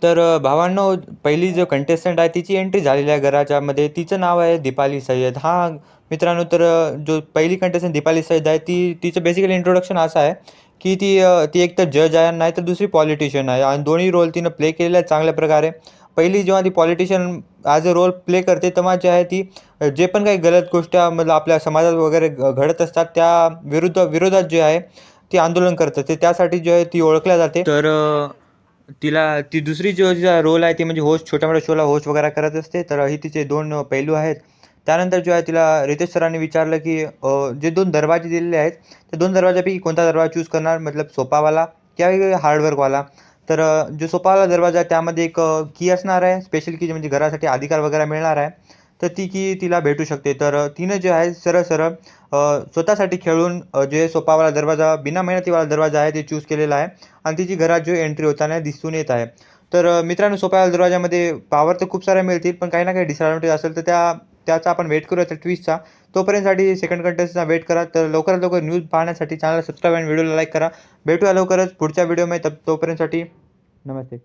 तर भावांनो, पहिली जो कंटेस्टंट आहे तिची एंट्री झालेली आहे घराच्यामध्ये. तिचं नाव आहे दीपाली सय्यद. हां, मित्रांनो, तर जो पहिली कंटेस्टंट दीपाली सय्यद आहे, तिचं बेसिकली इंट्रोडक्शन असं आहे, की ती एक तर जज आहे, नाहीतर दुसरी पॉलिटिशियन आहे आणि दोन्ही रोल तिनं प्ले केलेला आहे चांगल्या प्रकारे. पहिली जेव्हा ती politician as a role play करते, तेव्हा जे आहे ती जे पण काही गलत गोष्टी मतलब आपल्या समाजात वगैरे घडत असतात, त्या विरोधात जे आहे ती आंदोलन करत असते. त्यासाठी जे आहे ती ओळखल्या जाते. तर ती दुसरी जो तिचा रोल आहे ती म्हणजे होस्ट, छोट्या-मोठ्या शोला होस्ट वगैरे करत असते. तर ही तिचे 2 पैलू आहेत. त्यानंतर जे आहे तिला रितेश सरांनी विचारलं, की जे 2 दरवाजे दिलेले आहेत, त्या 2 दरवाजापैकी कोणता दरवाजा चूज करणार? मतलब सोपावाला किंवा हार्डवर्कवाला? तर जो सोपावाला दरवाजा आहे त्यामध्ये एक की असणार आहे, स्पेशल की म्हणजे घरासाठी अधिकार वगैरे मिळणार आहे. तर ती की तिला भेटू शकते. तर तिनं जे आहे सरळ-सरळ स्वतःसाठी खेळून जे सोपावाला दरवाजा, बिना मेहनतीवाला दरवाजा आहे ते चूज केलेला आहे आणि तिची घरात जो एंट्री होताना दिसून येत आहे. तर मित्रांनो, सोप्या दरवाजामध्ये पॉवर तर खूप साऱ्या मिळतील, पण काही ना काही डिसएडव्हांटेज असेल तर त्याचा आपण वेट करूया त्या ट्विस्टचा. तोपर्यंतसाठी सेकंड कंटेस्टचा वेट करा. तर लवकरात लवकर न्यूज पाहण्यासाठी चॅनलला सबस्क्राईब आणि व्हिडिओला लाईक करा. भेटूया लवकरच पुढच्या व्हिडिओमध्ये. तोपर्यंतसाठी नमस्ते.